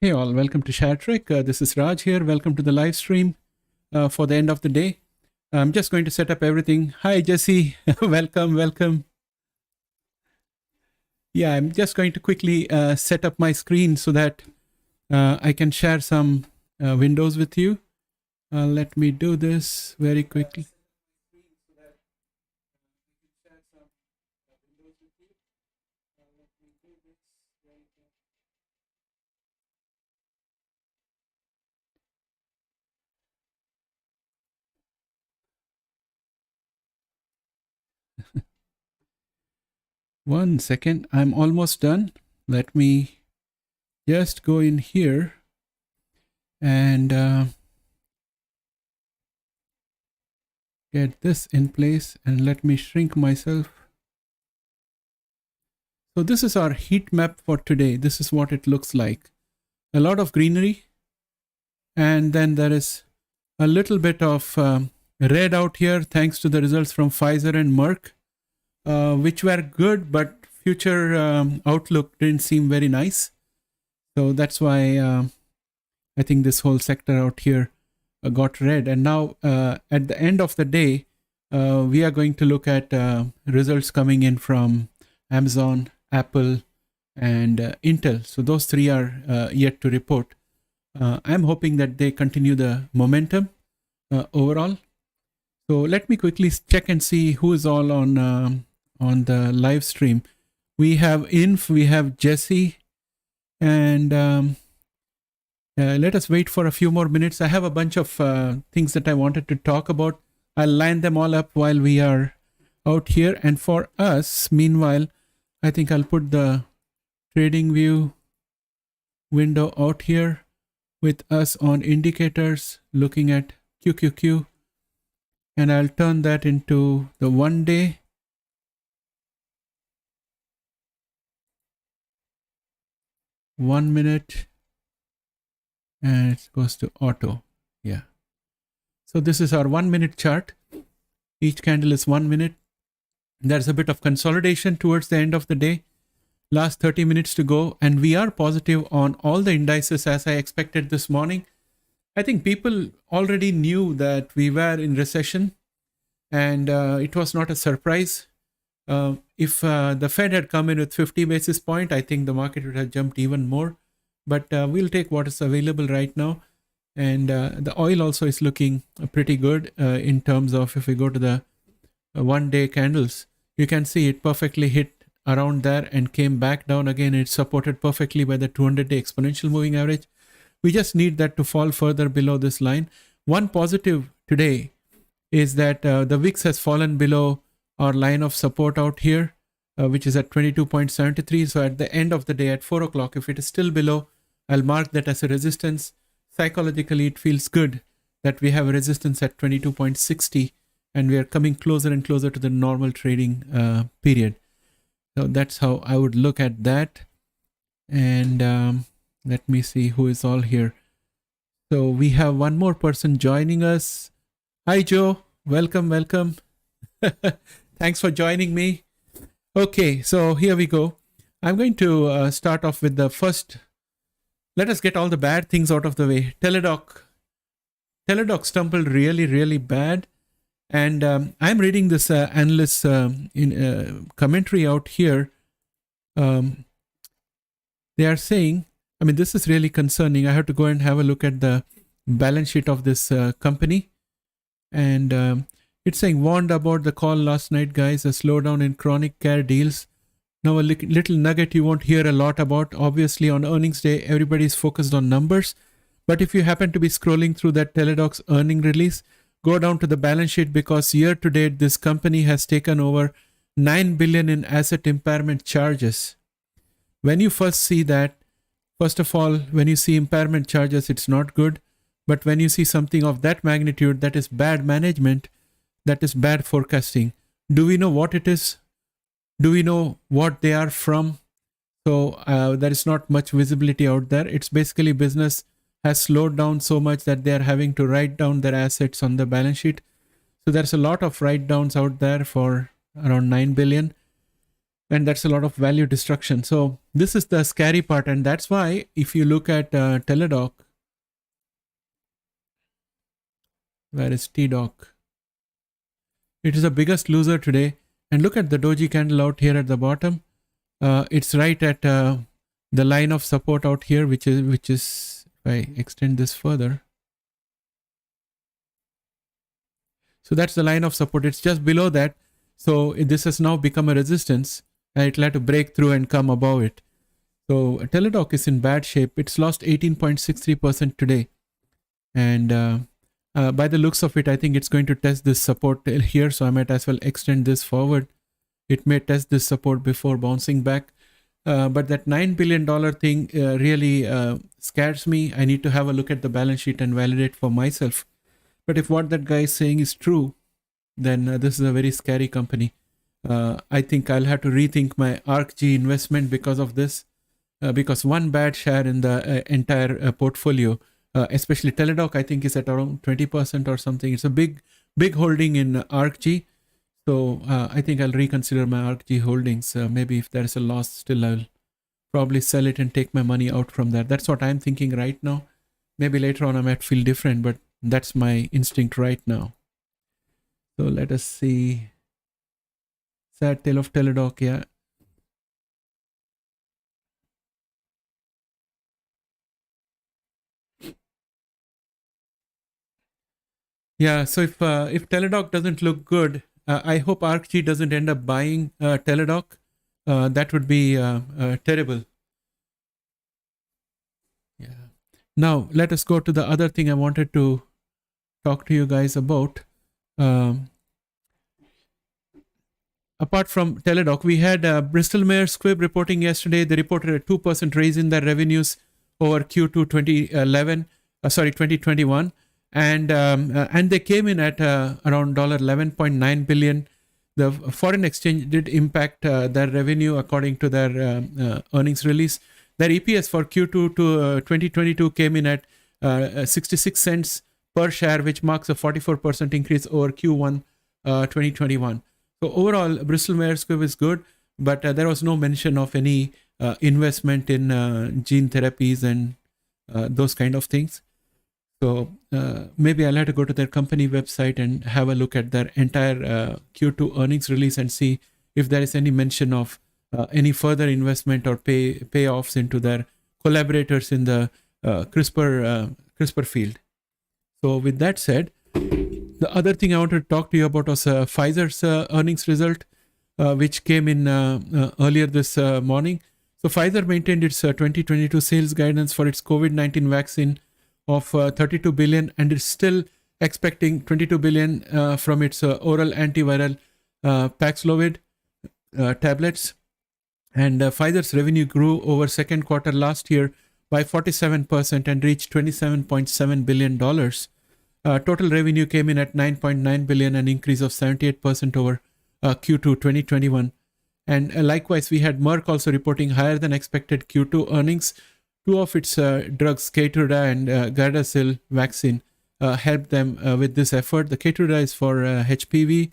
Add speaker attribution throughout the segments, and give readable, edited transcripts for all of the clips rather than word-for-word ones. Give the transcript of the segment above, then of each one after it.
Speaker 1: Hey all, welcome to Treck. This is Raj here. Welcome to the live stream for the end of the day. I'm just going to set up everything. Hi Jesse, welcome. Yeah, I'm just going to quickly set up my screen so that I can share some windows with you. Let me do this very quickly. One second, I'm almost done. Let me just go in here and get this in place, and let me shrink myself. So this is our heat map for today. This is what it looks like. A lot of greenery, and then there is a little bit of red out here thanks to the results from Pfizer and Merck, which were good, but future outlook didn't seem very nice. So that's why I think this whole sector out here got red. And now at the end of the day, we are going to look at results coming in from Amazon, Apple, and Intel. So those three are yet to report. I'm hoping that they continue the momentum overall. So let me quickly check and see who is all on the live stream. We have Inf, we have Jesse, and let us wait for a few more minutes. I have a bunch of things that I wanted to talk about. I'll line them all up while we are out here. And for us, meanwhile, I think I'll put the trading view window out here with us on indicators looking at QQQ, and I'll turn that into the 1 day. One minute, and it goes to auto. Yeah. So this is our 1 minute chart. Each candle is 1 minute. There's a bit of consolidation towards the end of the day. Last 30 minutes to go, and we are positive on all the indices as I expected this morning. I think people already knew that we were in recession, and it was not a surprise. If the Fed had come in with 50 basis point, I think the market would have jumped even more. But we'll take what is available right now. And the oil also is looking pretty good in terms of, if we go to the 1 day candles, you can see it perfectly hit around there and came back down again. It's supported perfectly by the 200-day exponential moving average. We just need that to fall further below this line. One positive today is that the VIX has fallen below our line of support out here, which is at 22.73. So at the end of the day at 4 o'clock, if it is still below, I'll mark that as a resistance. Psychologically, it feels good that we have a resistance at 22.60, and we are coming closer and closer to the normal trading period. So that's how I would look at that. And let me see who is all here. So we have one more person joining us. Hi, Joe. Welcome. Thanks for joining me. Okay, so here we go. I'm going to start off with the first. Let us get all the bad things out of the way. Teladoc stumbled really bad. And I'm reading this analyst commentary out here. They are saying, I mean, this is really concerning. I have to go and have a look at the balance sheet of this company. And it's saying, warned about the call last night, guys, a slowdown in chronic care deals. Now a little nugget you won't hear a lot about. Obviously, on earnings day, everybody's focused on numbers. But if you happen to be scrolling through that Teladoc's earning release, go down to the balance sheet, because year to date, this company has taken over $9 billion in asset impairment charges. When you first see that, first of all, when you see impairment charges, it's not good. But when you see something of that magnitude, that is bad management, that is bad forecasting. Do we know what it is? Do we know what they are from? So there is not much visibility out there. It's basically business has slowed down so much that they are having to write down their assets on the balance sheet. So there's a lot of write downs out there for around 9 billion. and that's a lot of value destruction. So this is the scary part, and that's why if you look at Teladoc, where is TDoc? It is the biggest loser today. And look at the doji candle out here at the bottom. It's right at the line of support out here, which is if I extend this further. So that's the line of support. It's just below that. So this has now become a resistance, and it'll have to break through and come above it. So Teladoc is in bad shape. It's lost 18.63% today. And by the looks of it, I think it's going to test this support here. So I might as well extend this forward. It may test this support before bouncing back. But that $9 billion thing really scares me. I need to have a look at the balance sheet and validate for myself. But if what that guy is saying is true, then this is a very scary company. I think I'll have to rethink my ARKG investment because of this. Because one bad share in the entire portfolio, especially Teladoc, I think is at around 20% or something. It's a big holding in ARKG. So I think I'll reconsider my ARKG holdings. Maybe if there's a loss, still I'll probably sell it and take my money out from that. That's what I'm thinking right now. Maybe later on I might feel different, but that's my instinct right now. So let us see. Sad tale of Teladoc, yeah. Yeah, so if Teladoc doesn't look good, I hope ARKG doesn't end up buying Teladoc. That would be terrible. Yeah. Now, let us go to the other thing I wanted to talk to you guys about. Apart from Teladoc, we had Bristol Myers Squibb reporting yesterday. They reported a 2% raise in their revenues over Q2 2021. And they came in at around $11.9 billion. The foreign exchange did impact their revenue according to their earnings release. Their EPS for Q2 to 2022 came in at 66 cents per share, which marks a 44% increase over Q1 2021. So overall, Bristol Myers Squibb is good, but there was no mention of any investment in gene therapies and those kind of things. So maybe I'll have to go to their company website and have a look at their entire Q2 earnings release and see if there is any mention of any further investment or payoffs into their collaborators in the CRISPR field. So with that said, the other thing I wanted to talk to you about was Pfizer's earnings result, which came in earlier this morning. So Pfizer maintained its 2022 sales guidance for its COVID-19 vaccine of $32 billion, and is still expecting $22 billion from its oral antiviral Paxlovid tablets. And Pfizer's revenue grew over second quarter last year by 47% and reached $27.7 billion. Total revenue came in at $9.9 billion, an increase of 78% over Q2 2021. And likewise, we had Merck also reporting higher than expected Q2 earnings. Two of its drugs, Keytruda and Gardasil vaccine, helped them with this effort. The Keytruda is for HPV,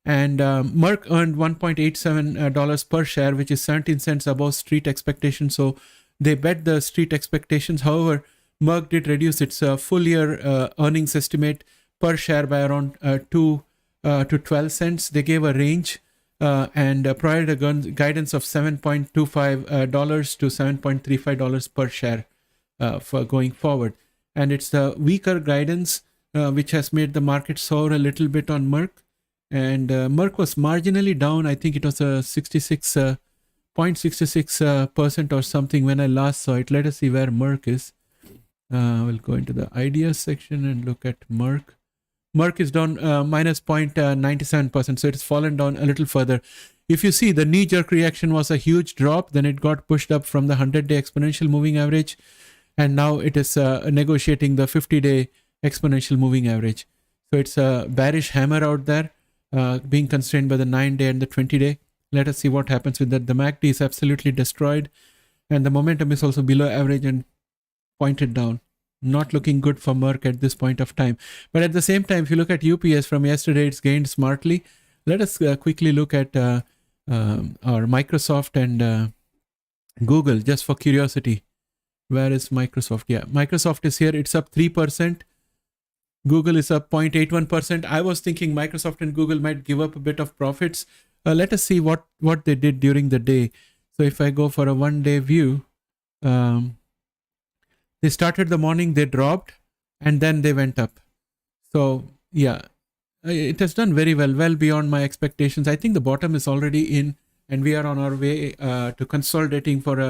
Speaker 1: and Merck earned $1.87 per share, which is 17 cents above street expectations. So they bet the street expectations. However, Merck did reduce its full year earnings estimate per share by around 2 to 12 cents. They gave a range and provided a guidance of $7.25 to $7.35 per share for going forward. And it's the weaker guidance which has made the market soar a little bit on Merck. And Merck was marginally down. I think it was a 0.66% or something when I last saw it. Let us see where Merck is. We'll go into the ideas section and look at Merck. Merck is down minus 0.97%, so it's fallen down a little further. If you see, the knee-jerk reaction was a huge drop, then it got pushed up from the 100-day exponential moving average, and now it is negotiating the 50-day exponential moving average. So it's a bearish hammer out there, being constrained by the 9-day and the 20-day. Let us see what happens with that. The MACD is absolutely destroyed, and the momentum is also below average and pointed down. Not looking good for Merck at this point of time. But at the same time, if you look at UPS from yesterday, it's gained smartly. Let us quickly look at or Microsoft and Google, just for curiosity. Where is Microsoft? Yeah, Microsoft is here. It's up 3%. Google is up 0.81%. I was thinking Microsoft and Google might give up a bit of profits. Let us see what they did during the day. So if I go for a one-day view, they started the morning, they dropped, and then they went up. So yeah, it has done very well, well beyond my expectations. I think the bottom is already in, and we are on our way to consolidating for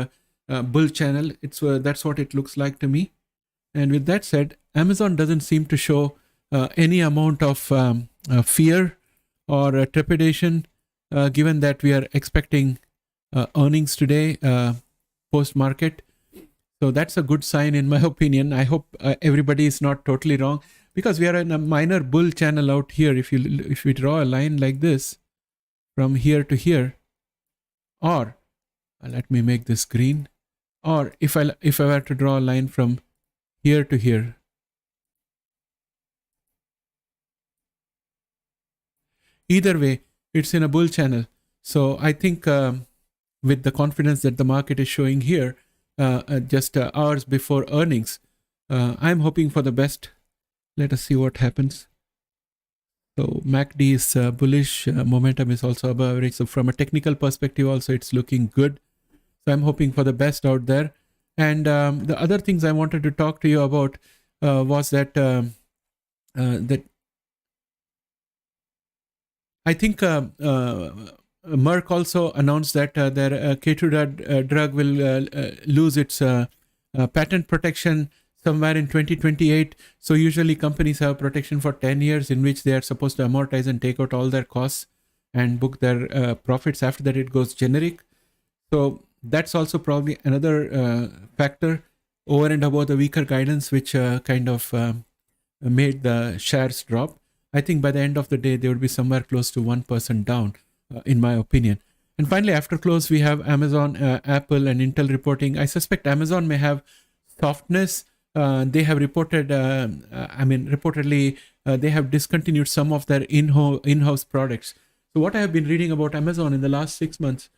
Speaker 1: a bull channel. That's what it looks like to me. And with that said, Amazon doesn't seem to show any amount of fear or trepidation, given that we are expecting earnings today post-market. So that's a good sign in my opinion. I hope everybody is not totally wrong, because we are in a minor bull channel out here. If we draw a line like this from here to here, or let me make this green, or if I were to draw a line from here to here, either way, it's in a bull channel. So I think with the confidence that the market is showing here, just hours before earnings, I'm hoping for the best. Let us see what happens. So MACD is bullish. Momentum is also above average. So from a technical perspective also, it's looking good. So I'm hoping for the best out there. And the other things I wanted to talk to you about was that that I think Merck also announced that their Keytruda drug will lose its patent protection somewhere in 2028. So usually companies have protection for 10 years in which they are supposed to amortize and take out all their costs and book their profits. After that, it goes generic. So that's also probably another factor over and above the weaker guidance, which kind of made the shares drop. I think by the end of the day, they would be somewhere close to 1% down, in my opinion. And finally, after close, we have Amazon, Apple, and Intel reporting. I suspect Amazon may have softness. They have reported, reportedly, they have discontinued some of their in-house products. So what I have been reading about Amazon in the last 6 months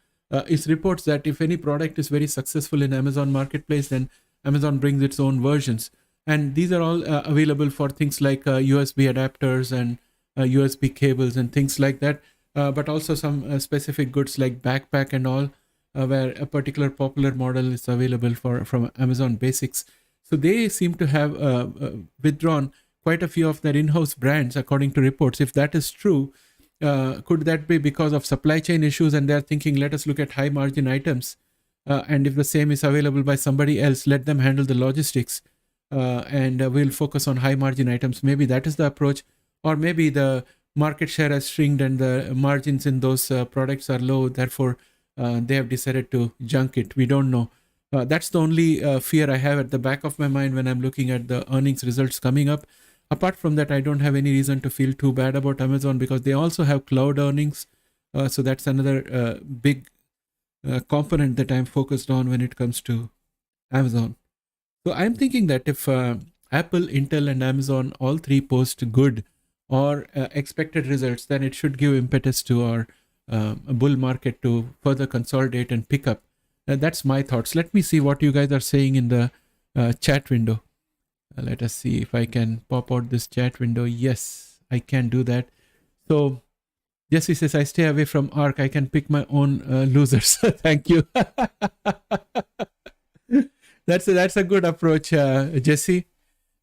Speaker 1: is reports that if any product is very successful in Amazon Marketplace, then Amazon brings its own versions. And these are all available for things like USB adapters and USB cables and things like that. But also some specific goods like backpack and all, where a particular popular model is available from Amazon Basics. So they seem to have withdrawn quite a few of their in-house brands, according to reports. If that is true, could that be because of supply chain issues, and they're thinking, let us look at high margin items, and if the same is available by somebody else, let them handle the logistics, and we'll focus on high margin items. Maybe that is the approach, or maybe the market share has shrinked and the margins in those products are low, therefore they have decided to junk it. We don't know. That's the only fear I have at the back of my mind when I'm looking at the earnings results coming up. Apart from that, I don't have any reason to feel too bad about Amazon, because they also have cloud earnings. So that's another big component that I'm focused on when it comes to Amazon. So I'm thinking that if Apple, Intel, and Amazon all three post good or expected results, then it should give impetus to our bull market to further consolidate and pick up. That's my thoughts. Let me see what you guys are saying in the chat window. Let us see if I can pop out this chat window. Yes, I can do that. So Jesse says, I stay away from ARC. I can pick my own losers. Thank you. That's a good approach, Jesse.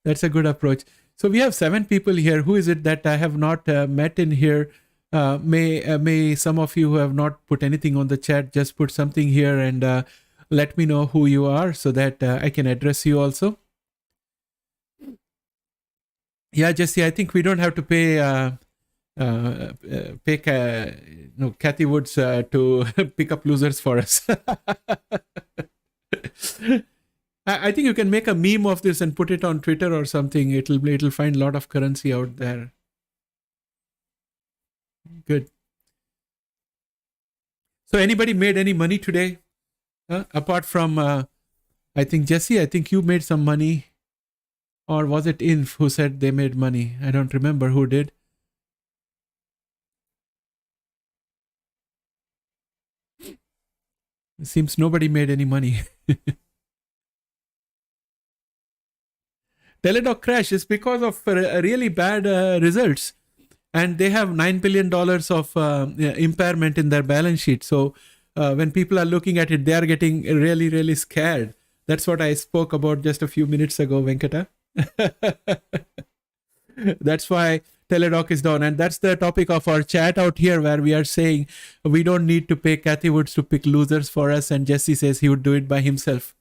Speaker 1: That's a good approach. So we have 7 people here. Who is it that I have not met in here? May some of you who have not put anything on the chat just put something here and let me know who you are so that I can address you also. Yeah, Jesse, I think we don't have to pay Kathy Woods to pick up losers for us. I think you can make a meme of this and put it on Twitter or something. It'll find a lot of currency out there. Good. So anybody made any money today? Apart from, I think Jesse, I think you made some money. Or was it Inf who said they made money? I don't remember who did. It seems nobody made any money. Teladoc crash is because of really bad results. And they have $9 billion of impairment in their balance sheet. So when people are looking at it, they are getting really, really scared. That's what I spoke about just a few minutes ago, Venkata. That's why Teladoc is down. And that's the topic of our chat out here, where we are saying we don't need to pay Kathy Woods to pick losers for us. And Jesse says he would do it by himself.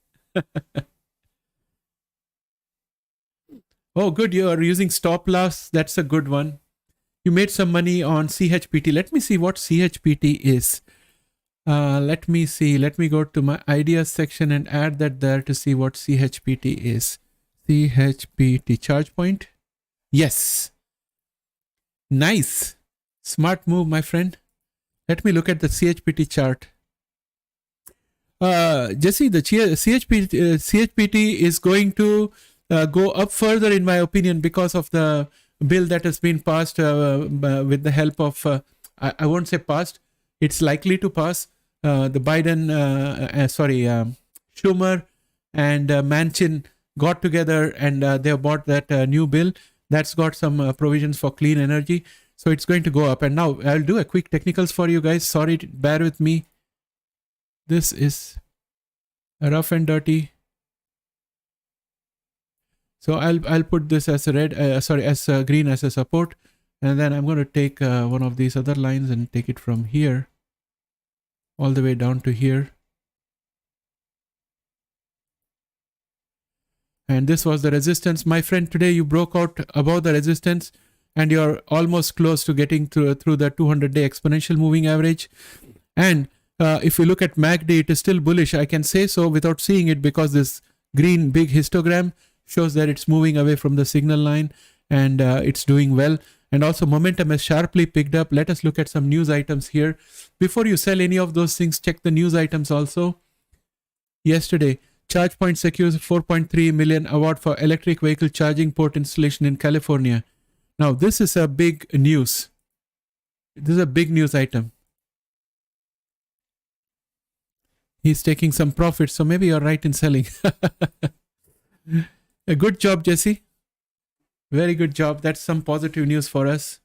Speaker 1: Oh, good. You are using stop loss. That's a good one. You made some money on CHPT. Let me see what CHPT is. Let me see. Let me go to my ideas section and add that there to see what CHPT is. CHPT charge point. Yes. Nice. Smart move, my friend. Let me look at the CHPT chart. Jesse, the CHPT is going to go up further, in my opinion, because of the bill that has been passed with the help of, I won't say passed, it's likely to pass. The Biden, Schumer and Manchin got together and they bought that new bill that's got some provisions for clean energy. So it's going to go up. And now I'll do a quick technicals for you guys. Sorry, bear with me. This is rough and dirty. So I'll put this as a red, as green as a support, and then I'm going to take one of these other lines and take it from here all the way down to here. And this was the resistance, my friend. Today you broke out above the resistance, and you're almost close to getting through the 200-day exponential moving average. And if you look at MACD, it is still bullish. I can say so without seeing it because this green big histogram shows that it's moving away from the signal line and it's doing well. And also momentum has sharply picked up. Let us look at some news items here. Before you sell any of those things, check the news items also. Yesterday, ChargePoint secures $4.3 million award for electric vehicle charging port installation in California. Now, this is a big news. This is a big news item. He's taking some profit, so maybe you're right in selling. A good job, Jesse. Very good job. That's some positive news for us.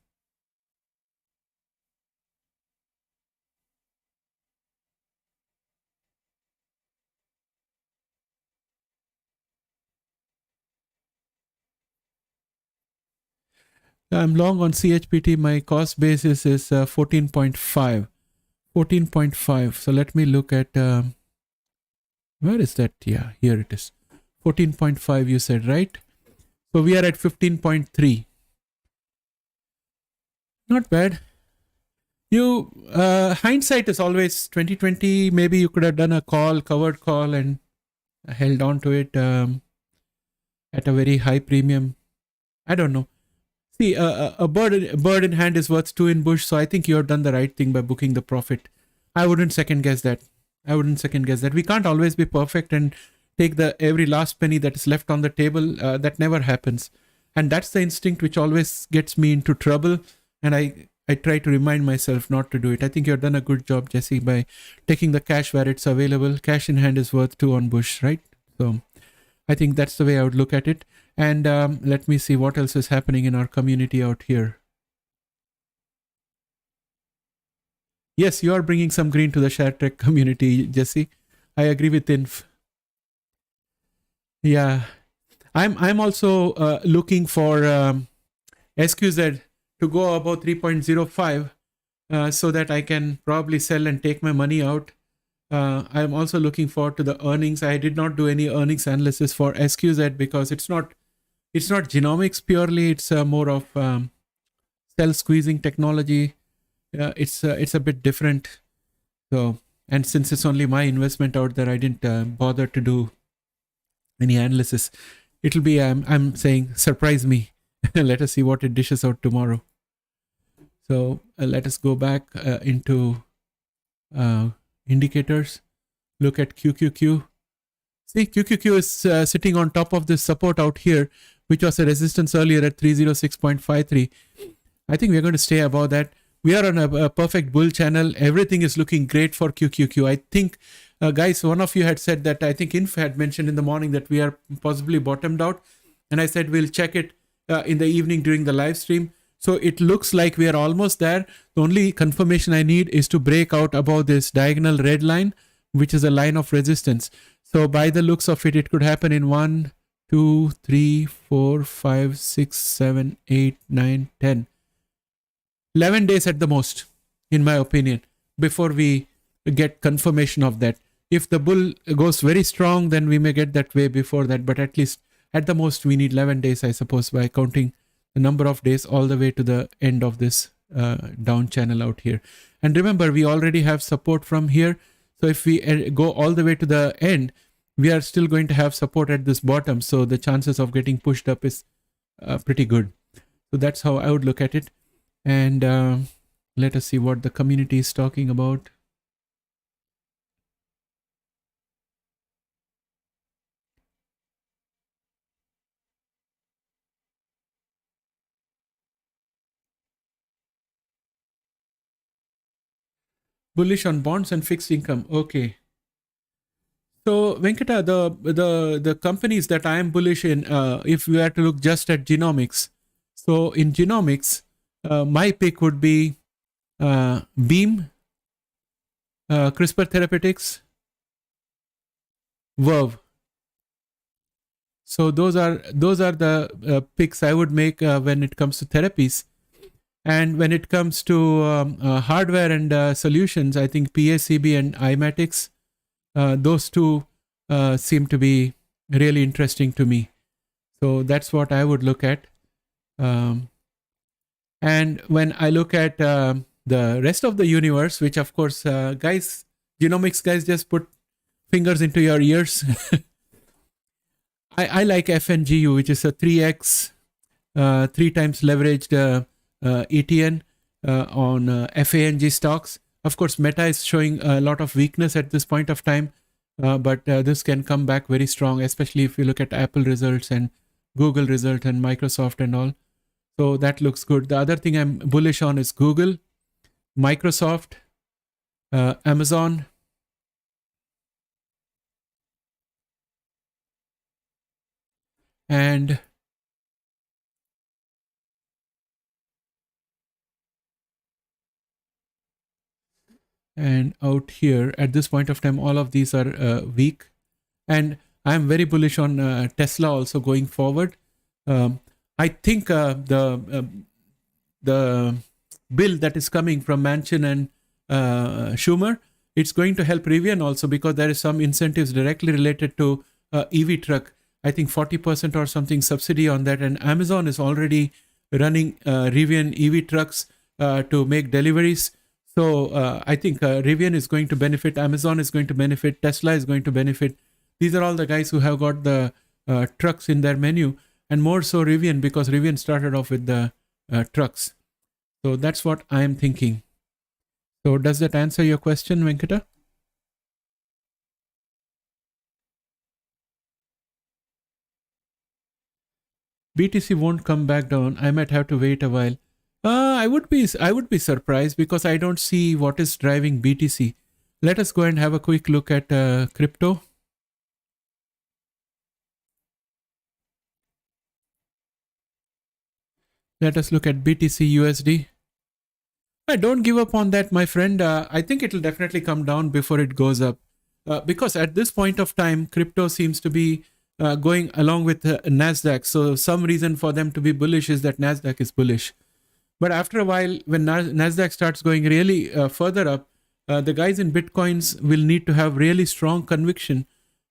Speaker 1: I'm long on CHPT. My cost basis is 14.5. 14.5. So let me look at... where is that? Yeah, here it is. 14.5 you said, right? So we are at 15.3. Not bad. You hindsight is always 2020. Maybe you could have done a covered call and held on to it at a very high premium. I don't know. See, a bird in hand is worth two in bush. So I think you have done the right thing by booking the profit. I wouldn't second guess that. We can't always be perfect and take every last penny that is left on the table. That never happens. And that's the instinct which always gets me into trouble. And I try to remind myself not to do it. I think you've done a good job, Jesse, by taking the cash where it's available. Cash in hand is worth two on bush, right? So I think that's the way I would look at it. And let me see what else is happening in our community out here. Yes, you are bringing some green to the Treck community, Jesse. I agree with Inf. Yeah, I'm also looking for SQZ to go above 3.05 so that I can probably sell and take my money out. I'm also looking forward to the earnings. I did not do any earnings analysis for SQZ because it's not genomics purely. It's more of cell squeezing technology. It's a bit different. So, and since it's only my investment out there, I didn't bother to do any analysis. It'll be I'm saying surprise me. Let us see what it dishes out tomorrow. So let us go back into indicators. Look at QQQ. See, QQQ is sitting on top of this support out here, which was a resistance earlier at 306.53. I think we're going to stay above that. We are on a perfect bull channel. Everything is looking great for QQQ. I think guys, one of you had said that, I think Inf had mentioned in the morning that we are possibly bottomed out. And I said, we'll check it in the evening during the live stream. So it looks like we are almost there. The only confirmation I need is to break out above this diagonal red line, which is a line of resistance. So by the looks of it, it could happen in 1, 2, 3, 4, 5, 6, 7, 8, 9, 10. 11 days at the most, in my opinion, before we get confirmation of that. If the bull goes very strong, then we may get that way before that. But at least at the most, we need 11 days, I suppose, by counting the number of days all the way to the end of this down channel out here. And remember, we already have support from here. So if we go all the way to the end, we are still going to have support at this bottom. So the chances of getting pushed up is pretty good. So that's how I would look at it. And let us see what the community is talking about. Bullish on bonds and fixed income. Okay. So Venkata, the companies that I am bullish in, if we were to look just at genomics, so in genomics, my pick would be Beam, CRISPR Therapeutics, Verve. So those are the picks I would make when it comes to therapies. And when it comes to hardware and solutions, I think PACB and IMATIX, those two seem to be really interesting to me. So that's what I would look at. And when I look at the rest of the universe, which of course, guys, genomics guys, just put fingers into your ears. I like FNGU, which is a 3x, 3 times leveraged ETN on FANG stocks. Of course, Meta is showing a lot of weakness at this point of time, but this can come back very strong, especially if you look at Apple results and Google result and Microsoft and all. So that looks good. The other thing I'm bullish on is Google, Microsoft, Amazon, and out here at this point of time, all of these are weak. And I'm very bullish on Tesla also going forward. I think the bill that is coming from Manchin and Schumer, it's going to help Rivian also, because there is some incentives directly related to EV truck. I think 40% or something subsidy on that. And Amazon is already running Rivian EV trucks to make deliveries. So I think Rivian is going to benefit, Amazon is going to benefit, Tesla is going to benefit. These are all the guys who have got the trucks in their menu, and more so Rivian, because Rivian started off with the trucks. So that's what I am thinking. So does that answer your question, Venkata? BTC won't come back down. I might have to wait a while. I would be surprised, because I don't see what is driving BTC. Let us go and have a quick look at crypto. Let us look at BTC USD. Don't give up on that, my friend. I think it will definitely come down before it goes up, because at this point of time, crypto seems to be going along with NASDAQ. So some reason for them to be bullish is that NASDAQ is bullish. But after a while, when NASDAQ starts going really further up, the guys in Bitcoins will need to have really strong conviction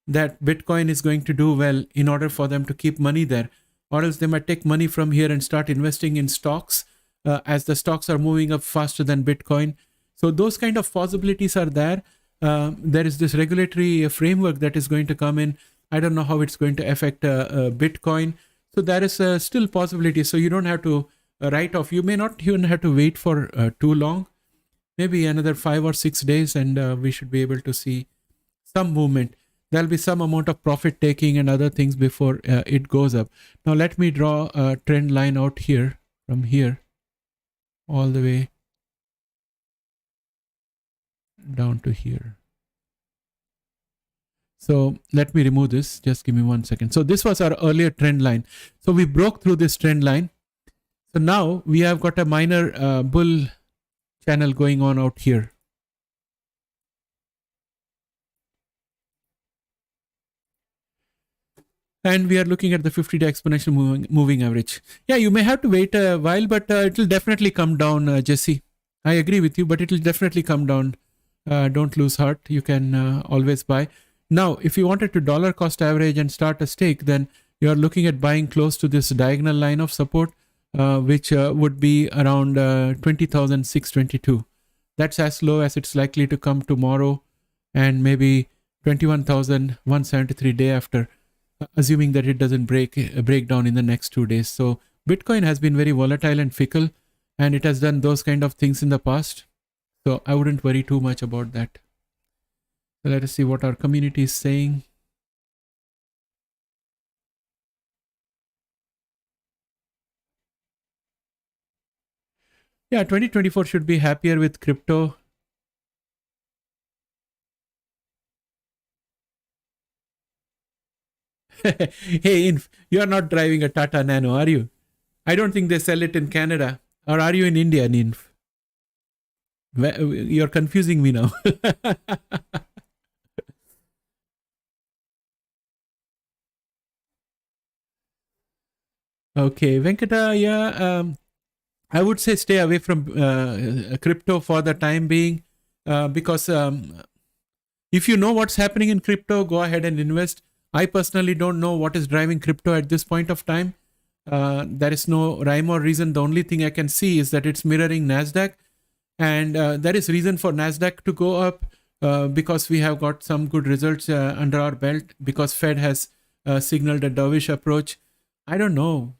Speaker 1: that Bitcoin is going to do well in order for them to keep money there. Or else they might take money from here and start investing in stocks as the stocks are moving up faster than Bitcoin. So those kind of possibilities are there. There is this regulatory framework that is going to come in. I don't know how it's going to affect Bitcoin. So there is still possibility. So you don't have to write off. You may not even have to wait for too long. Maybe another 5 or 6 days, and we should be able to see some movement. There'll be some amount of profit taking and other things before it goes up. Now let me draw a trend line out here, from here all the way down to here. So let me remove this. Just give me 1 second. So this was our earlier trend line. So we broke through this trend line. So now we have got a minor bull channel going on out here. And we are looking at the 50-day exponential moving average. Yeah, you may have to wait a while, but it will definitely come down, Jesse. I agree with you, but it will definitely come down. Don't lose heart. You can always buy. Now, if you wanted to dollar cost average and start a stake, then you are looking at buying close to this diagonal line of support, which would be around 20,622. That's as low as it's likely to come tomorrow, and maybe 21,173 day after, assuming that it doesn't break down in the next 2 days. So Bitcoin has been very volatile and fickle, and it has done those kind of things in the past. So I wouldn't worry too much about that. So let us see what our community is saying. Yeah, 2024 should be happier with crypto. Hey, you are not driving a Tata Nano, are you? I don't think they sell it in Canada. Or are you in India, Ninf? You're confusing me now. Okay, Venkata, yeah, I would say stay away from crypto for the time being, because if you know what's happening in crypto, go ahead and invest. I personally don't know what is driving crypto at this point of time. There is no rhyme or reason. The only thing I can see is that it's mirroring Nasdaq, and there is reason for Nasdaq to go up because we have got some good results under our belt, because Fed has signaled a dovish approach. I don't know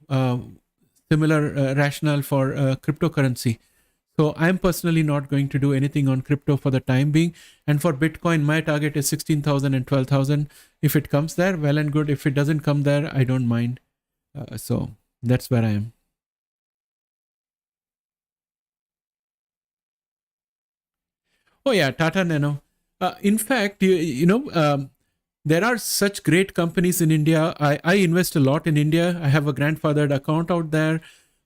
Speaker 1: similar rationale for cryptocurrency. So I'm personally not going to do anything on crypto for the time being. And for Bitcoin, my target is 16,000 and 12,000. If it comes there, well and good. If it doesn't come there, I don't mind. So that's where I am. Oh yeah, Tata Nano. In fact, there are such great companies in India. I invest a lot in India. I have a grandfathered account out there,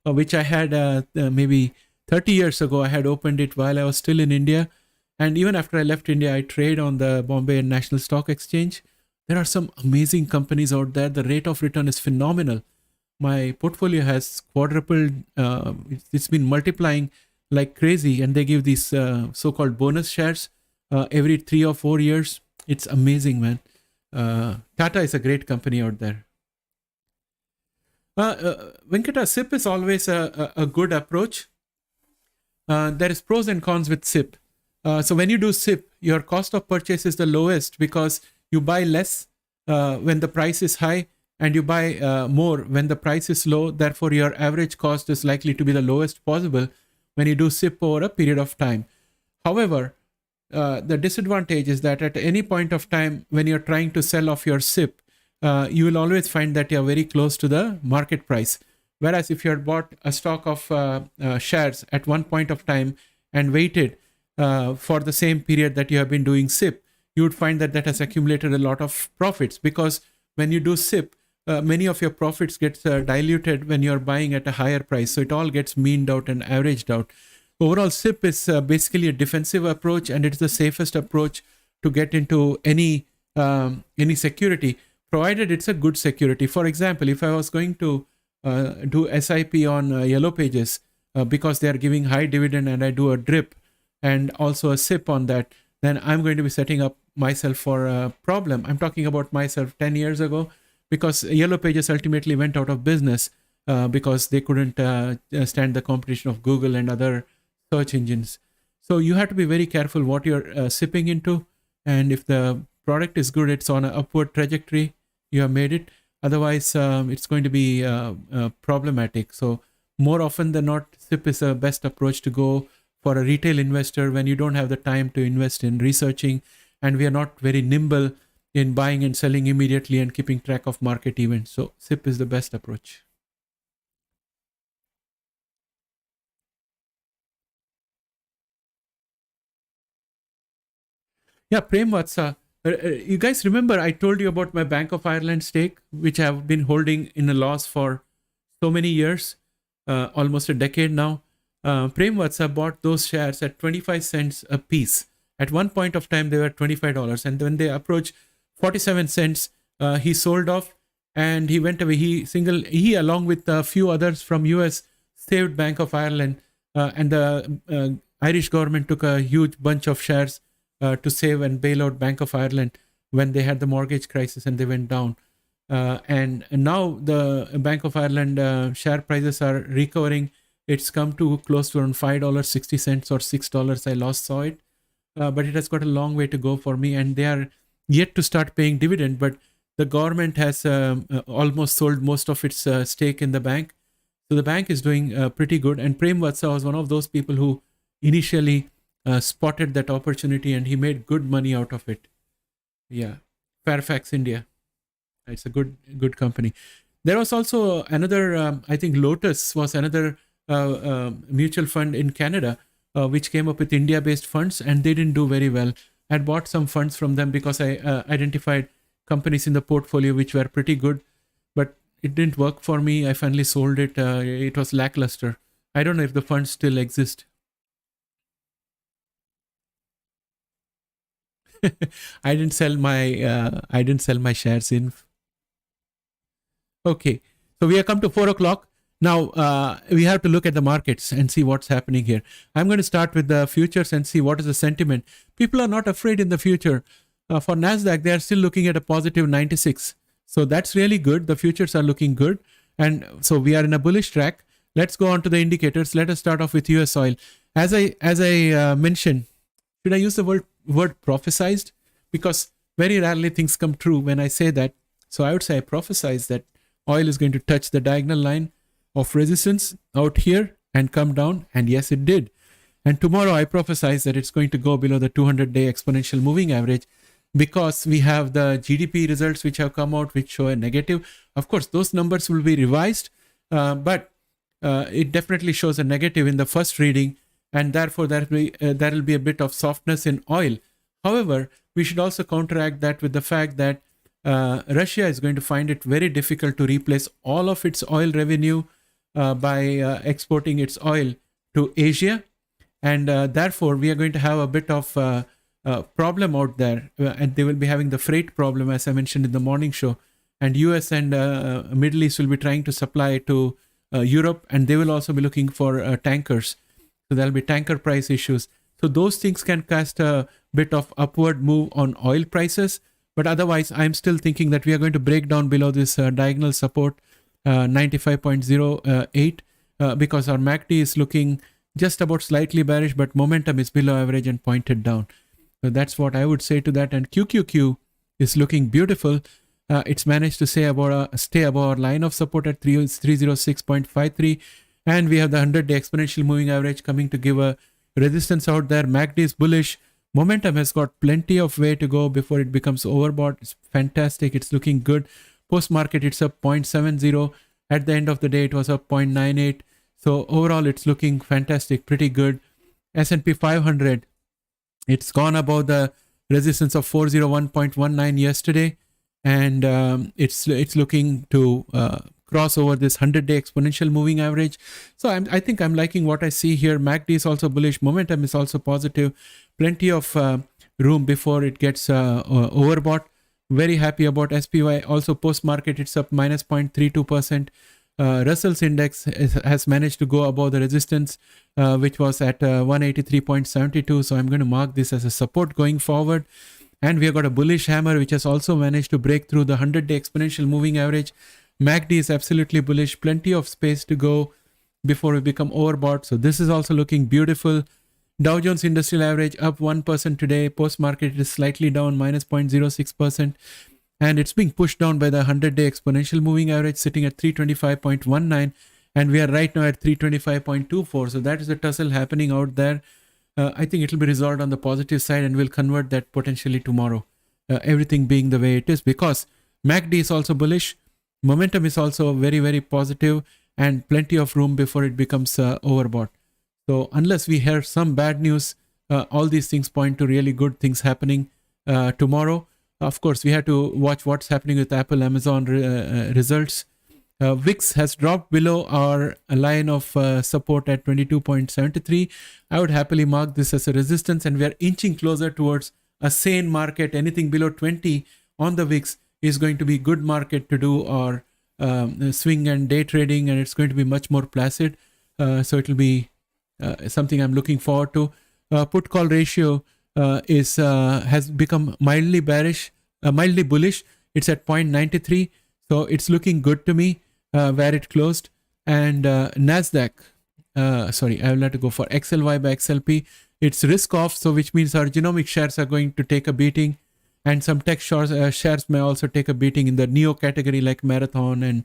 Speaker 1: which I had maybe 30 years ago. I had opened it while I was still in India. And even after I left India, I trade on the Bombay National Stock Exchange. There are some amazing companies out there. The rate of return is phenomenal. My portfolio has quadrupled. It's been multiplying like crazy, and they give these so-called bonus shares every 3 or 4 years. It's amazing, man. Tata is a great company out there. Venkata, SIP is always a good approach. There is pros and cons with SIP. So when you do SIP, your cost of purchase is the lowest because you buy less when the price is high, and you buy more when the price is low. Therefore, your average cost is likely to be the lowest possible when you do SIP over a period of time. However, the disadvantage is that at any point of time when you're trying to sell off your SIP, you will always find that you're very close to the market price. Whereas if you had bought a stock of shares at one point of time and waited for the same period that you have been doing SIP, you would find that that has accumulated a lot of profits, because when you do SIP, many of your profits get diluted when you're buying at a higher price. So it all gets meaned out and averaged out. Overall, SIP is basically a defensive approach, and it's the safest approach to get into any security, provided it's a good security. For example, if I was going to do SIP on Yellow Pages because they are giving high dividend, and I do a drip and also a SIP on that, then I'm going to be setting up myself for a problem. I'm talking about myself 10 years ago, because Yellow Pages ultimately went out of business because they couldn't stand the competition of Google and other search engines. So you have to be very careful what you're sipping into, and if the product is good, it's on an upward trajectory, you have made it. Otherwise, it's going to be problematic. So more often than not, SIP is the best approach to go for a retail investor when you don't have the time to invest in researching, and we are not very nimble in buying and selling immediately and keeping track of market events. So SIP is the best approach. Yeah, Prem Vatsa. You guys remember I told you about my Bank of Ireland stake, which I've been holding in a loss for so many years, almost a decade now. Prem Vatsa bought those shares at 25 cents a piece. At one point of time, they were $25. And when they approached 47 cents, he sold off and he went away. He along with a few others from US, saved Bank of Ireland. And the Irish government took a huge bunch of shares to save and bail out Bank of Ireland when they had the mortgage crisis and they went down. And now the Bank of Ireland share prices are recovering. It's come to close to around $5.60 or $6. I last saw it, but it has got a long way to go for me. And they are yet to start paying dividend. But the government has almost sold most of its stake in the bank, so the bank is doing pretty good. And Prem Vatsa was one of those people who initially spotted that opportunity, and he made good money out of it. Yeah, Fairfax India. It's a good company. There was also another, I think Lotus was another mutual fund in Canada, which came up with India-based funds, and they didn't do very well. I had bought some funds from them because I identified companies in the portfolio which were pretty good, but it didn't work for me. I finally sold it. It was lackluster. I don't know if the funds still exist. I didn't sell my shares in. Okay, so we have come to 4 o'clock. Now we have to look at the markets and see what's happening here. I'm going to start with the futures and see what is the sentiment. People are not afraid in the future. For Nasdaq, they are still looking at a positive 96. So that's really good. The futures are looking good. And so we are in a bullish track. Let's go on to the indicators. Let us start off with US oil. As I mentioned, should I use the word prophesized? Because very rarely things come true when I say that. So I would say I prophesized that oil is going to touch the diagonal line of resistance out here and come down. And yes, it did. And tomorrow I prophesize that it's going to go below the 200-day exponential moving average, because we have the GDP results which have come out which show a negative. Of course, those numbers will be revised, but it definitely shows a negative in the first reading, and therefore there will be a bit of softness in oil. However, we should also counteract that with the fact that Russia is going to find it very difficult to replace all of its oil revenue by exporting its oil to Asia, and therefore we are going to have a bit of problem out there, and they will be having the freight problem, as I mentioned in the morning show, and US and Middle East will be trying to supply to Europe, and they will also be looking for tankers. So there will be tanker price issues. So those things can cast a bit of upward move on oil prices. But otherwise, I'm still thinking that we are going to break down below this diagonal support 95.08 because our MACD is looking just about slightly bearish, but momentum is below average and pointed down. So that's what I would say to that. And QQQ is looking beautiful. It's managed to stay above our line of support at 306.53. And we have the 100-day exponential moving average coming to give a resistance out there. MACD is bullish. Momentum has got plenty of way to go before it becomes overbought. It's fantastic. It's looking good. Post-market, it's up 0.70. At the end of the day, it was up 0.98. So overall, it's looking fantastic, pretty good. S&P 500, it's gone above the resistance of 401.19 yesterday. And it's looking to cross over this 100-day exponential moving average. So I think I'm liking what I see here. MACD is also bullish. Momentum is also positive. Plenty of room before it gets overbought. Very happy about SPY. Also post-market, it's up minus 0.32%. Russell's index has managed to go above the resistance, which was at 183.72. So I'm going to mark this as a support going forward. And we have got a bullish hammer, which has also managed to break through the 100-day exponential moving average. MACD is absolutely bullish. Plenty of space to go before we become overbought. So this is also looking beautiful. Dow Jones Industrial Average up 1% today. Post-market is slightly down, minus 0.06%. And it's being pushed down by the 100-day exponential moving average, sitting at 325.19. And we are right now at 325.24. So that is the tussle happening out there. I think it will be resolved on the positive side, and we'll convert that potentially tomorrow. Everything being the way it is, because MACD is also bullish. Momentum is also very, very positive, and plenty of room before it becomes overbought. So unless we hear some bad news, all these things point to really good things happening tomorrow. Of course, we have to watch what's happening with Apple, Amazon results. VIX has dropped below our line of support at 22.73. I would happily mark this as a resistance, and we are inching closer towards a sane market. Anything below 20 on the VIX is going to be good market to do our swing and day trading, and it's going to be much more placid. So it will be something I'm looking forward to. Put call ratio has become mildly bearish, mildly bullish. It's at 0.93, so it's looking good to me where it closed. And Nasdaq, sorry, I will have to go for XLY by XLP. It's risk off, so which means our genomic shares are going to take a beating, and some tech shares may also take a beating in the neo category like Marathon and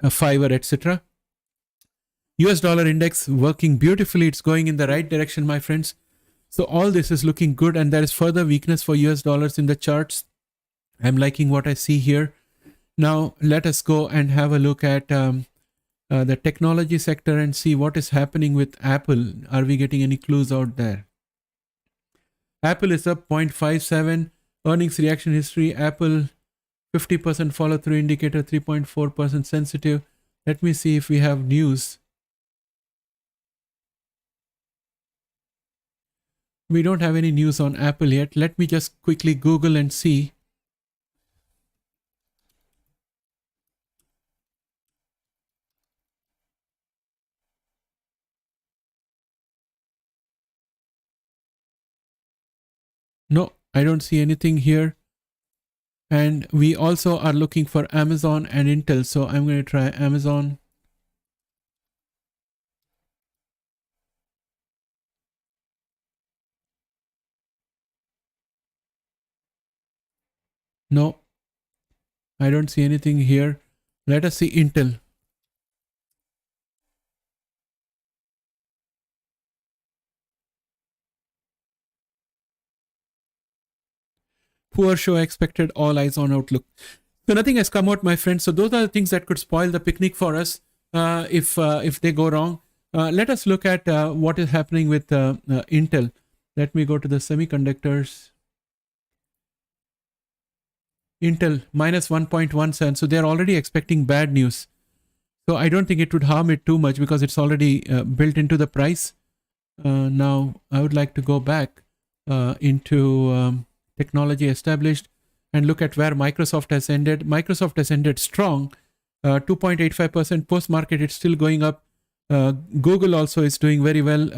Speaker 1: Pfizer, etc. US dollar index working beautifully. It's going in the right direction, my friends. So all this is looking good, and there is further weakness for US dollars in the charts. I'm liking what I see here. Now let us go and have a look at the technology sector and see what is happening with Apple. Are we getting any clues out there? Apple is up 0.57. Earnings reaction history. Apple 50% follow through indicator, 3.4% sensitive. Let me see if we have news. We don't have any news on Apple yet. Let me just quickly Google and see. No, I don't see anything here. And we also are looking for Amazon and Intel. So I'm going to try Amazon. No, I don't see anything here. Let us see Intel. Poor show expected, all eyes on outlook. So nothing has come out, my friends. So those are the things that could spoil the picnic for us if they go wrong. Let us look at what is happening with Intel. Let me go to the semiconductors. Intel minus 1.17. So they're already expecting bad news. So I don't think it would harm it too much because it's already built into the price. Now I would like to go back into technology established and look at where Microsoft has ended. Microsoft has ended strong, 2.85% post-market. It's still going up. Google also is doing very well.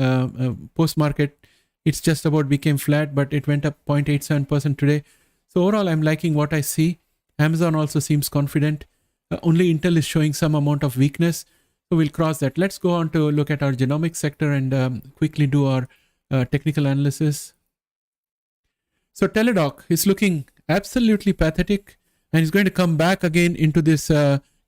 Speaker 1: Post-market, it's just about became flat, but it went up 0.87% today. So overall, I'm liking what I see. Amazon also seems confident. Only Intel is showing some amount of weakness. So we'll cross that. Let's go on to look at our genomic sector and quickly do our technical analysis. So Teladoc is looking absolutely pathetic, and is going to come back again into this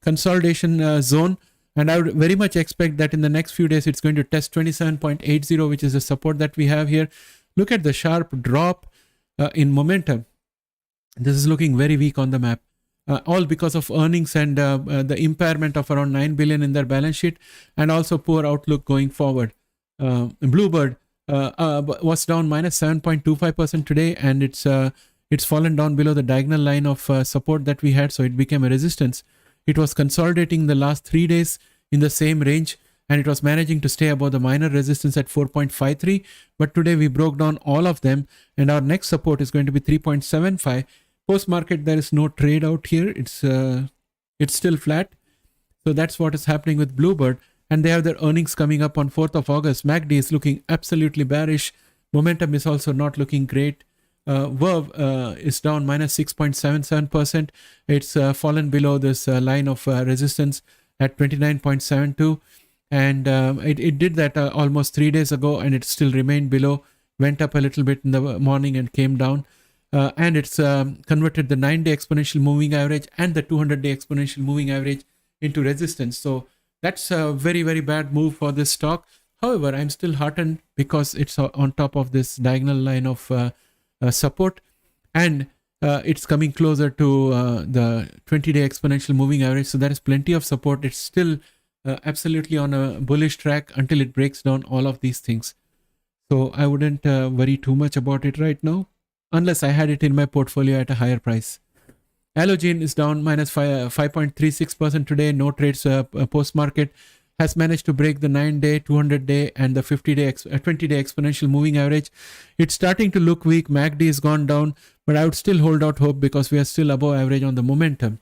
Speaker 1: consolidation zone. And I would very much expect that in the next few days, it's going to test 27.80, which is the support that we have here. Look at the sharp drop in momentum. This is looking very weak on the map, all because of earnings and the impairment of around 9 billion in their balance sheet, and also poor outlook going forward. Bluebird was down minus 7.25% today, and it's fallen down below the diagonal line of support that we had, so it became a resistance. It was consolidating the last 3 days in the same range, and it was managing to stay above the minor resistance at 4.53, but today we broke down all of them, and our next support is going to be 3.75. Post-market, there is no trade out here. It's still flat. So that's what is happening with Bluebird. And they have their earnings coming up on 4th of August. MACD is looking absolutely bearish. Momentum is also not looking great. Verve is down minus 6.77%. It's fallen below this line of resistance at 29.72. And it did that almost 3 days ago, and it still remained below. Went up a little bit in the morning and came down. And it's converted the 9-day exponential moving average and the 200-day exponential moving average into resistance. So that's a very, very bad move for this stock. However, I'm still heartened because it's on top of this diagonal line of support, and it's coming closer to the 20-day exponential moving average. So there is plenty of support. It's still absolutely on a bullish track until it breaks down all of these things. So I wouldn't worry too much about it right now. unless I had it in my portfolio at a higher price. Allogene is down minus 5.36% today. No trades post-market. Has managed to break the 9-day, 200-day, and the 20-day exponential moving average. It's starting to look weak. MACD has gone down, but I would still hold out hope because we are still above average on the momentum.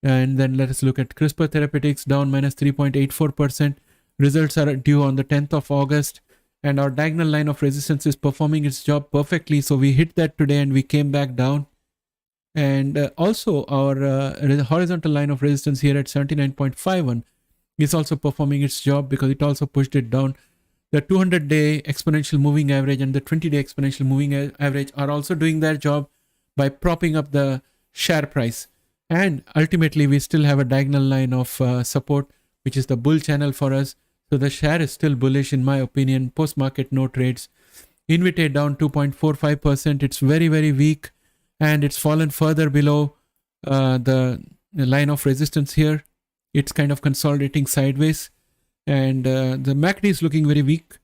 Speaker 1: And then let us look at CRISPR Therapeutics, down minus 3.84%. Results are due on the 10th of August. And our diagonal line of resistance is performing its job perfectly. So we hit that today and we came back down. And also our horizontal line of resistance here at 79.51 is also performing its job because it also pushed it down. The 200-day exponential moving average and the 20-day exponential moving average are also doing their job by propping up the share price. And ultimately, we still have a diagonal line of support, which is the bull channel for us. So the share is still bullish, in my opinion. Post-market, no trades. Invitae down 2.45%. It's very, very weak. And it's fallen further below the line of resistance here. It's kind of consolidating sideways. And the MACD is looking very weak.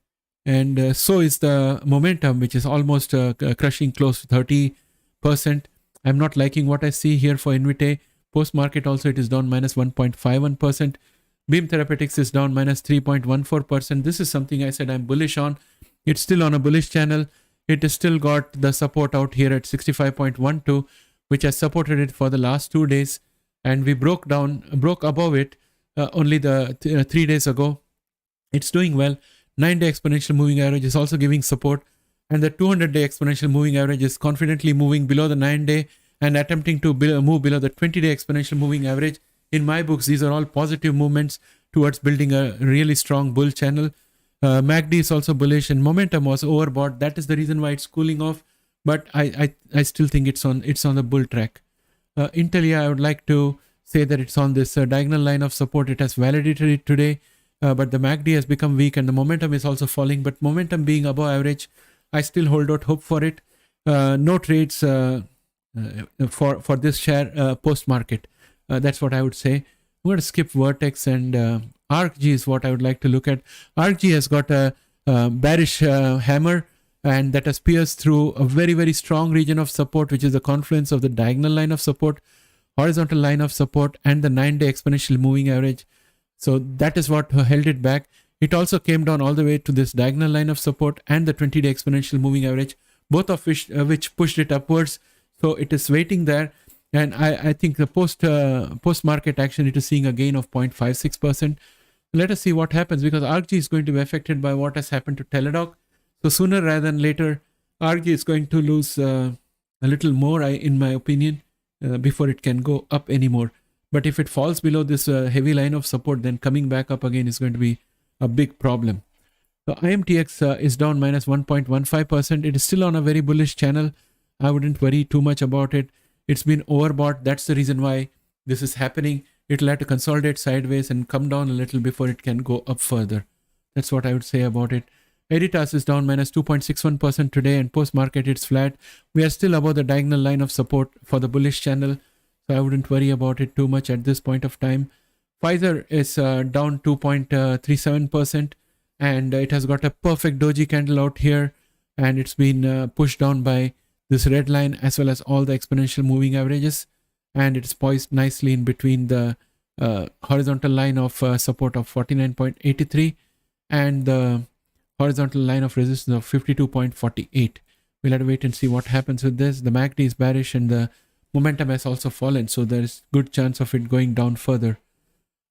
Speaker 1: And so is the momentum, which is almost crushing close to 30%. I'm not liking what I see here for Invitae. Post-market also, it is down minus 1.51%. Beam Therapeutics is down minus 3.14%. This is something I said I'm bullish on. It's still on a bullish channel. It has still got the support out here at 65.12, which has supported it for the last 2 days. And we broke above it only the 3 days ago. It's doing well. 9-day exponential moving average is also giving support. And the 200-day exponential moving average is confidently moving below the 9-day and attempting to move below the 20-day exponential moving average. In my books, these are all positive movements towards building a really strong bull channel. MACD is also bullish and momentum was overbought. That is the reason why it's cooling off. But I still think it's on the bull track. Intelia, I would like to say that it's on this diagonal line of support. It has validated it today, but the MACD has become weak and the momentum is also falling. But momentum being above average, I still hold out hope for it. No trades for this share post-market. That's what I would say. I'm going to skip Vertex and ARCG is what I would like to look at. ARCG has got a bearish hammer and that has pierced through a very, very strong region of support, which is the confluence of the diagonal line of support, horizontal line of support, and the 9-day exponential moving average. So that is what held it back. It also came down all the way to this diagonal line of support and the 20-day exponential moving average, both of which pushed it upwards. So it is waiting there. And I think the post-market action, it is seeing a gain of 0.56%. Let us see what happens because ARCG is going to be affected by what has happened to Teladoc. So sooner rather than later, ARCG is going to lose a little more, in my opinion, before it can go up anymore. But if it falls below this heavy line of support, then coming back up again is going to be a big problem. So IMTX is down minus 1.15%. It is still on a very bullish channel. I wouldn't worry too much about it. It's been overbought. That's the reason why this is happening. It'll have to consolidate sideways and come down a little before it can go up further. That's what I would say about it. Editas is down minus 2.61% today and post-market it's flat. We are still above the diagonal line of support for the bullish channel. So I wouldn't worry about it too much at this point of time. Pfizer is down 2.37% and it has got a perfect doji candle out here and it's been pushed down by this red line as well as all the exponential moving averages, and it's poised nicely in between the horizontal line of support of 49.83 and the horizontal line of resistance of 52.48. We'll have to wait and see what happens with this. The MACD is bearish and the momentum has also fallen, so there is good chance of it going down further.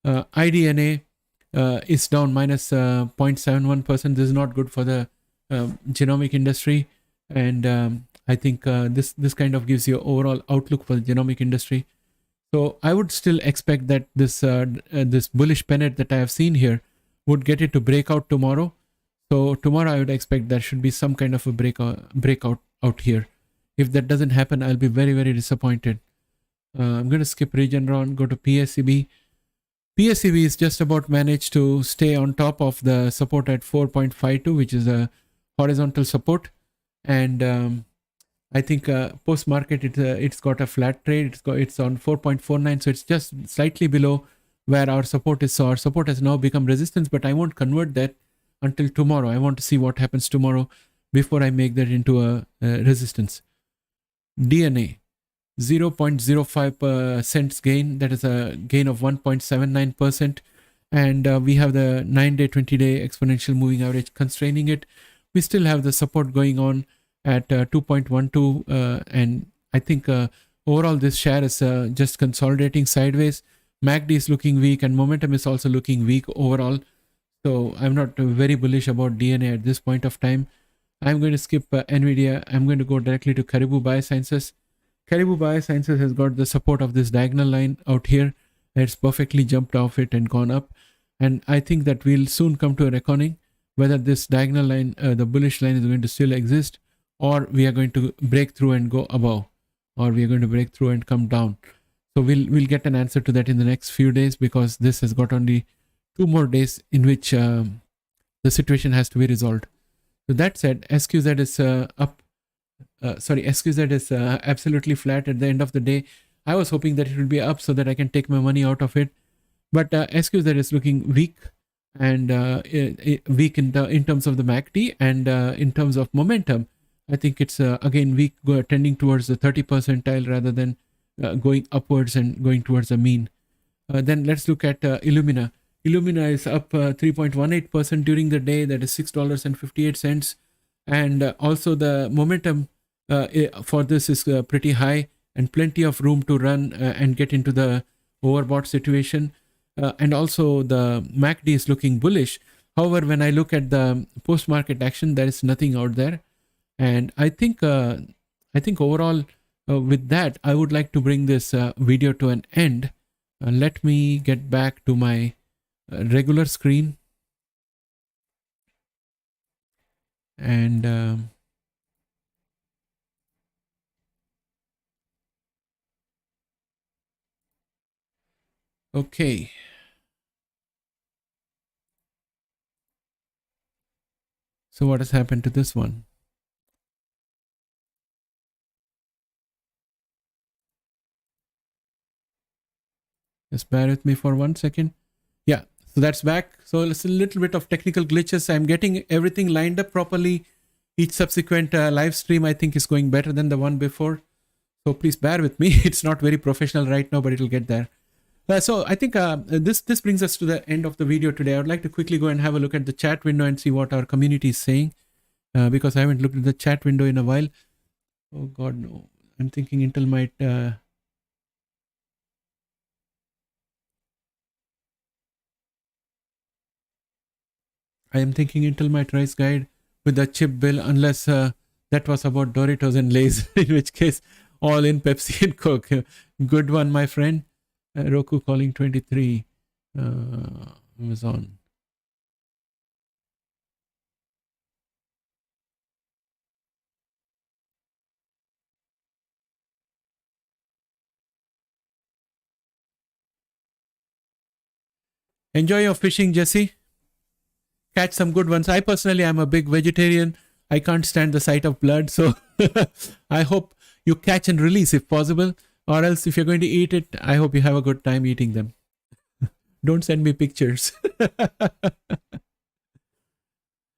Speaker 1: IDNA is down minus 0.71%. This is not good for the genomic industry, and I think this kind of gives you overall outlook for the genomic industry. So I would still expect that this bullish pennant that I have seen here would get it to break out tomorrow. So tomorrow I would expect there should be some kind of a breakout out here. If that doesn't happen, I'll be very, very disappointed. I'm going to skip Regeneron, go to PSEB. PSEB is just about managed to stay on top of the support at 4.52, which is a horizontal support. And I think post-market it's got a flat trade. It's on 4.49, so it's just slightly below where our support is. So our support has now become resistance, but I won't convert that until tomorrow. I want to see what happens tomorrow before I make that into a resistance. DNA, 0.05 cents gain. That is a gain of 1.79%. And we have the 9-day, 20-day exponential moving average constraining it. We still have the support going on at 2.12. And I think overall this share is just consolidating sideways. MACD is looking weak and momentum is also looking weak overall. So I'm not very bullish about DNA at this point of time. I'm going to skip NVIDIA. I'm going to go directly to Caribou Biosciences. Caribou Biosciences has got the support of this diagonal line out here. It's perfectly jumped off it and gone up. And I think that we'll soon come to a reckoning whether this diagonal line, the bullish line, is going to still exist, or we are going to break through and go above, or we are going to break through and come down. So we'll get an answer to that in the next few days, because this has got only 2 more days in which the situation has to be resolved. So that said, SQZ is up. SQZ is absolutely flat at the end of the day. I was hoping that it would be up so that I can take my money out of it. But SQZ is looking weak, and weak in terms of the MACD, and in terms of momentum. I think it's again weak, tending towards the 30 percentile rather than going upwards and going towards the mean. Then let's look at Illumina. Illumina is up 3.18% during the day. That is $6.58. And also the momentum for this is pretty high, and plenty of room to run and get into the overbought situation. And also the MACD is looking bullish. However, when I look at the post-market action, there is nothing out there. And I think overall with that, I would like to bring this video to an end. Let me get back to my regular screen. And okay. So what has happened to this one? Just bear with me for 1 second. Yeah, so that's back. So it's a little bit of technical glitches. I'm getting everything lined up properly. Each subsequent live stream, I think, is going better than the one before. So please bear with me. It's not very professional right now, but it'll get there. So I think this brings us to the end of the video today. I would like to quickly go and have a look at the chat window and see what our community is saying, because I haven't looked at the chat window in a while. Oh God, no. I'm thinking Intel might... I am thinking Intel might rise guide with the chip bill, unless that was about Doritos and Lay's, in which case all in Pepsi and Coke. Good one, my friend. Roku calling 23. Amazon. Enjoy your fishing, Jesse. Catch some good ones. I personally am a big vegetarian. I can't stand the sight of blood. So I hope you catch and release if possible. Or else if you're going to eat it, I hope you have a good time eating them. Don't send me pictures.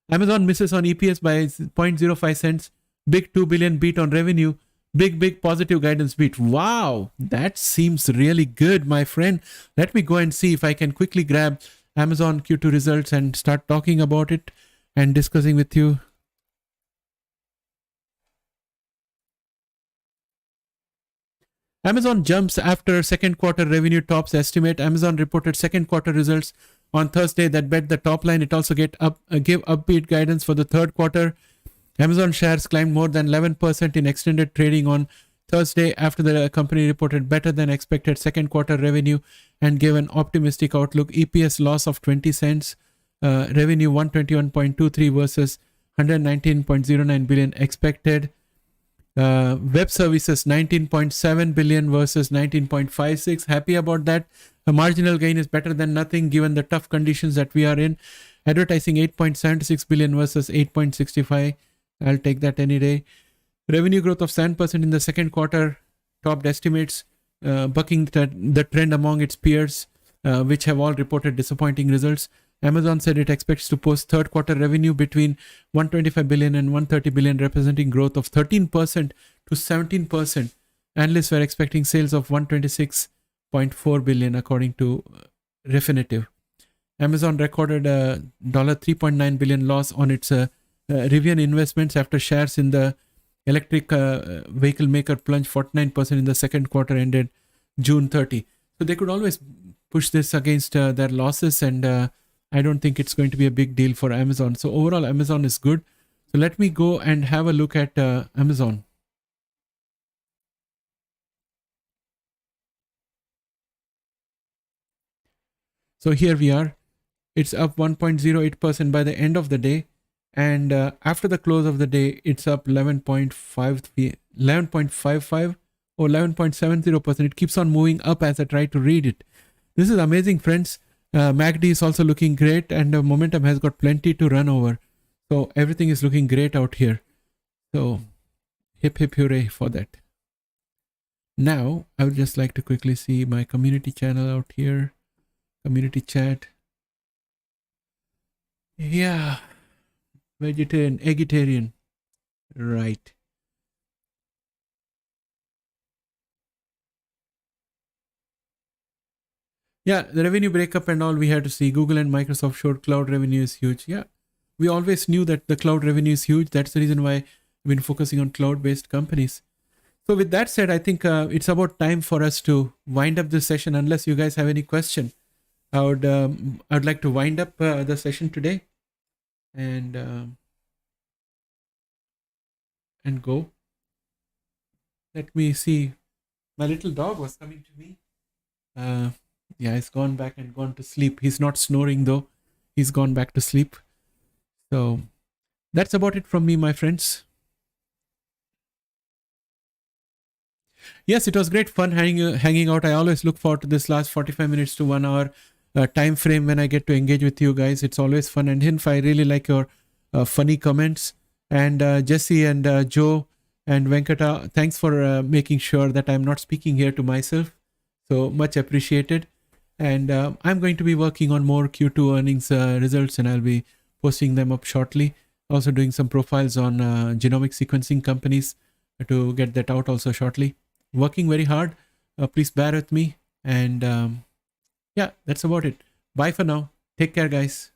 Speaker 1: Amazon misses on EPS by 0.05 cents. Big 2 billion beat on revenue. Big positive guidance beat. Wow, that seems really good, my friend. Let me go and see if I can quickly grab Amazon Q2 results and start talking about it and discussing with you. Amazon jumps after second quarter revenue tops estimate. Amazon reported second quarter results on Thursday that bet the top line. It also gave upbeat guidance for the third quarter. Amazon shares climbed more than 11% in extended trading on Thursday after the company reported better than expected second quarter revenue and gave an optimistic outlook. EPS loss of 20 cents, revenue 121.23 versus 119.09 billion expected. Web services 19.7 billion versus 19.56. Happy about that. A marginal gain is better than nothing given the tough conditions that we are in. Advertising 8.76 billion versus 8.65. I'll take that any day. Revenue growth of 7% in the second quarter topped estimates, bucking the trend among its peers, which have all reported disappointing results. Amazon said it expects to post third quarter revenue between 125 billion and 130 billion, representing growth of 13% to 17%. Analysts were expecting sales of 126.4 billion, according to Refinitiv. Amazon recorded a $3.9 billion loss on its Rivian investments after shares in the electric vehicle maker plunged 49% in the second quarter ended June 30. So they could always push this against their losses, and I don't think it's going to be a big deal for Amazon. So overall, Amazon is good. So let me go and have a look at Amazon. So here we are. It's up 1.08% by the end of the day. And after the close of the day, it's up 11.55 or 11.70%. It keeps on moving up as I try to read it. This is amazing, friends. MACD is also looking great, and momentum has got plenty to run over. So everything is looking great out here. So hip hip hooray for that. Now, I would just like to quickly see my community channel out here. Community chat. Yeah. Vegetarian, eggetarian. Right. Yeah, the revenue breakup and all we had to see. Google and Microsoft showed cloud revenue is huge. Yeah, we always knew that the cloud revenue is huge. That's the reason why we've been focusing on cloud-based companies. So with that said, I think it's about time for us to wind up this session. Unless you guys have any question, I'd like to wind up the session today and go. Let me see. My little dog was coming to me. Yeah, he's gone back and gone to sleep. He's not snoring though. He's gone back to sleep. So that's about it from me, my friends. Yes, it was great fun hanging out. I always look forward to this last 45 minutes to 1 hour time frame when I get to engage with you guys. It's always fun. And Hinf, I really like your funny comments. And Jesse and Joe and Venkata, thanks for making sure that I'm not speaking here to myself. So much appreciated. And I'm going to be working on more Q2 earnings results, and I'll be posting them up shortly. Also doing some profiles on genomic sequencing companies to get that out also shortly. Working very hard. Please bear with me. And yeah, that's about it. Bye for now. Take care, guys.